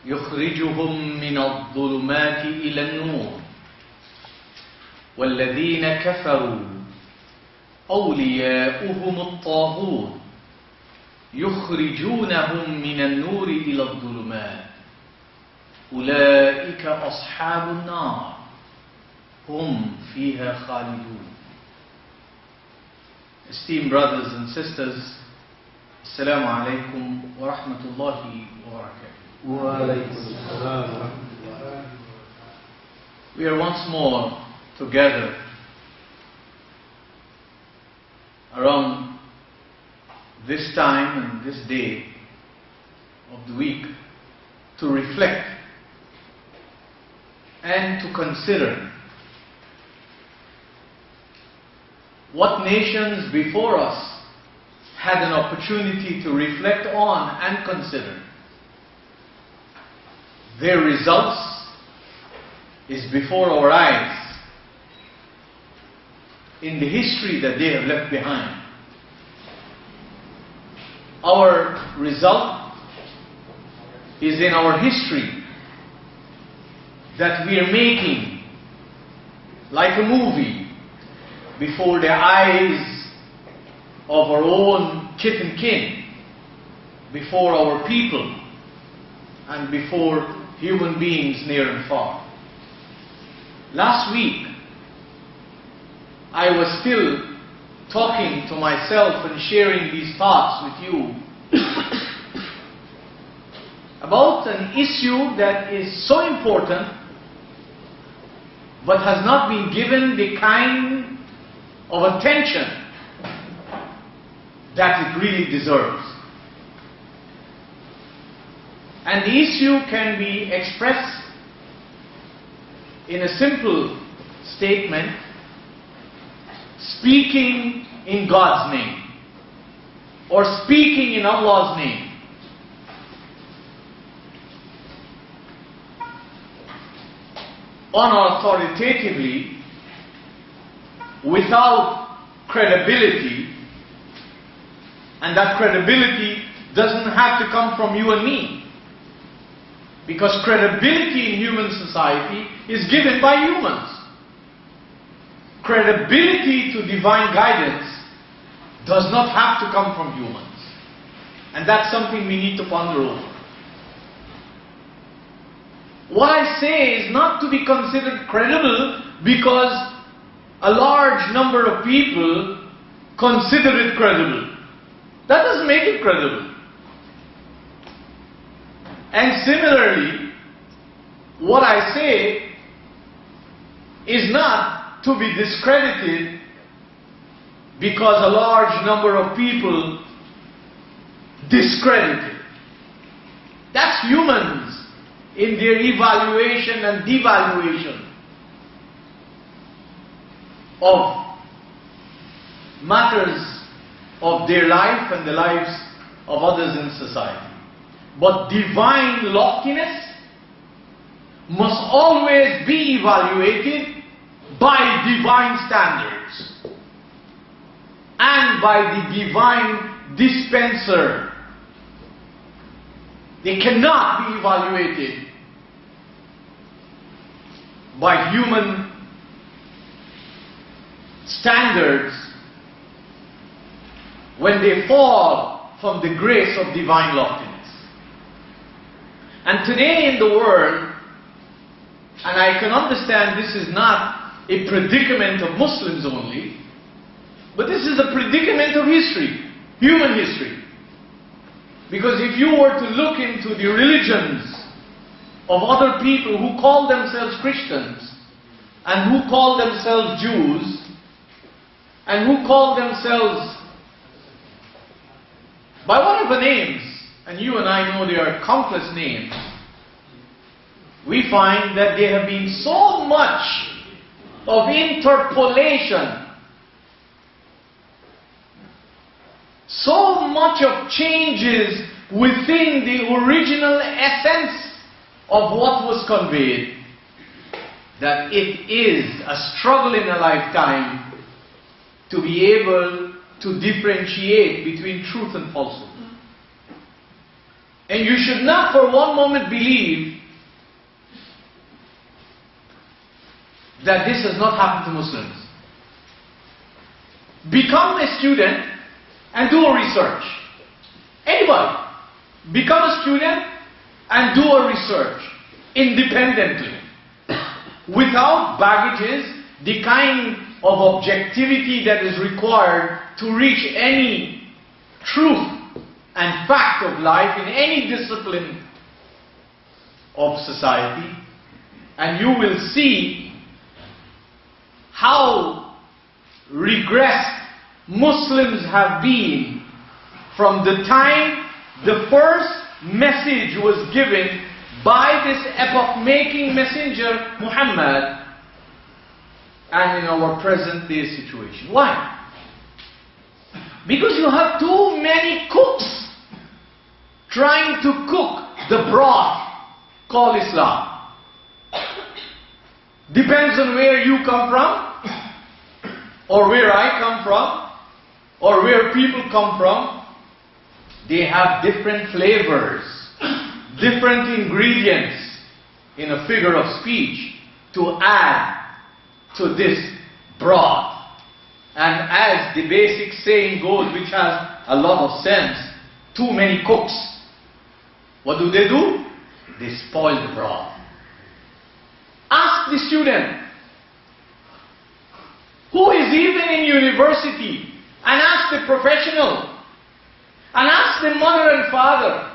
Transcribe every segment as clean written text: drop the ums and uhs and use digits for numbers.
يخرجهم من الظلمات إلى النور والذين كفروا أولياؤهم الطاغوت يخرجونهم من النور إلى الظلمات أولئك أصحاب النار هم فيها خالدون. Esteemed brothers and sisters, Assalamu alaikum wa rahmatullahi wa barakatuh. Wa alaikum assalam wa rahmatullahi. We are once more together around this time and this day of the week to reflect and to consider what nations before us had an opportunity to reflect on and consider. Their results is before our eyes in the history that they have left behind. Our result is in our history that we are making like a movie before the eyes of our own kith and kin, before our people, and before human beings near and far. Last week, I was still talking to myself and sharing these thoughts with you about an issue that is so important but has not been given the kind of attention that it really deserves. And the issue can be expressed in a simple statement: speaking in God's name, or speaking in Allah's name. Unauthoritatively, without credibility, and that credibility doesn't have to come from you and me, because credibility in human society is given by humans. Credibility to divine guidance does not have to come from humans, and that's something we need to ponder over. What I say is not to be considered credible because a large number of people consider it credible. That doesn't make it credible. And similarly, what I say is not to be discredited because a large number of people discredit it. That's humans in their evaluation and devaluation of matters of their life and the lives of others in society. But divine loftiness must always be evaluated by divine standards and by the divine dispenser. They cannot be evaluated by human standards when they fall from the grace of divine loftiness. And today in the world, and I can understand this is not a predicament of Muslims only, but this is a predicament of history, human history. Because if you were to look into the religions of other people who call themselves Christians, and who call themselves Jews, and who call themselves by whatever names, and you and I know there are countless names, we find that there have been so much of interpolation, so much of changes within the original essence of what was conveyed, that it is a struggle in a lifetime to be able to differentiate between truth and falsehood. And And you should not for one moment believe that this has not happened to Muslims. Become a student and do a research. Anybody. Become a student and do a research independently. Without baggages, the kind of objectivity that is required to reach any truth and fact of life in any discipline of society, and you will see how regressed Muslims have been from the time the first message was given by this epoch-making messenger Muhammad, and in our present day situation. Why? Because you have too many cooks trying to cook the broth called Islam. Depends on where you come from, or where I come from, or where people come from. They have different flavors, different ingredients, in a figure of speech, to add to this broth. And as the basic saying goes, which has a lot of sense, too many cooks, what do? They spoil the broth. Ask the student who is even in university, and ask the professional, and ask the mother and father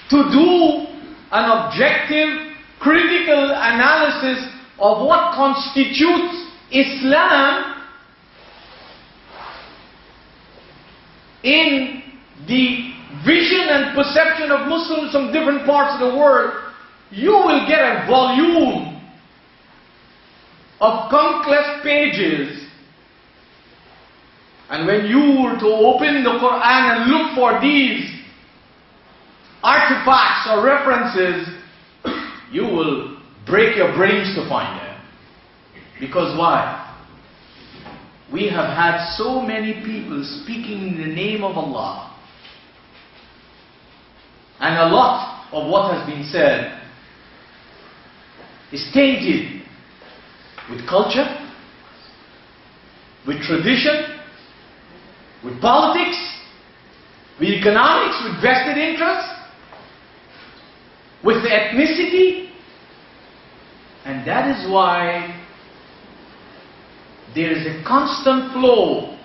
to do an objective, critical analysis of what constitutes Islam in the vision and perception of Muslims from different parts of the world. You will get a volume of countless pages. And when you were to open the Qur'an and look for these artifacts or references, you will break your brains to find them. Because why? We have had so many people speaking in the name of Allah. And a lot of what has been said is tainted with culture, with tradition, with politics, with economics, with vested interests, with ethnicity. And that is why there is a constant flow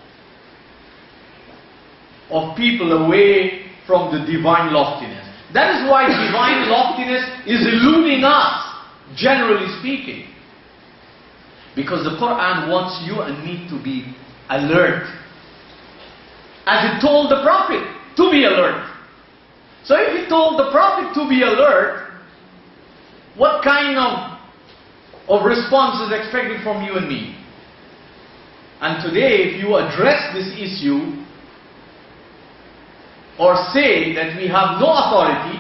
of people away from the divine loftiness. That is why divine loftiness is eluding us, generally speaking. Because the Qur'an wants you and me to be alert. As it told the Prophet to be alert. So if it told the Prophet to be alert, what kind of response is expected from you and me? And today, if you address this issue, or say that we have no authority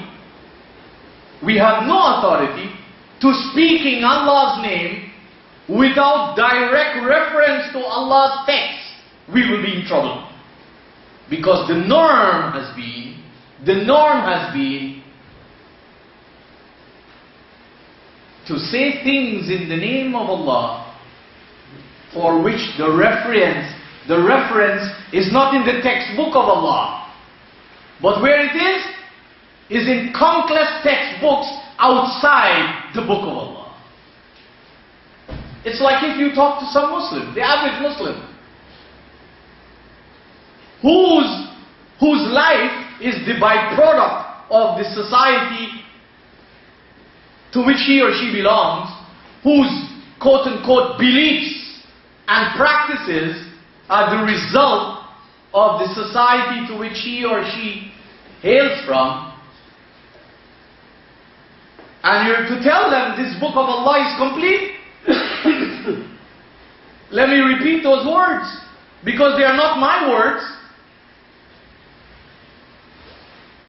to speak in Allah's name without direct reference to Allah's text, we will be in trouble. Because the norm has been to say things in the name of Allah for which the reference is not in the textbook of Allah. But where it is in countless textbooks outside the book of Allah. It's like if you talk to some Muslim, the average Muslim, whose life is the byproduct of the society to which he or she belongs, whose quote-unquote beliefs and practices are the result of the society to which he or she hails from, and you're to tell them this book of Allah is complete. Let me repeat those words, because they are not my words.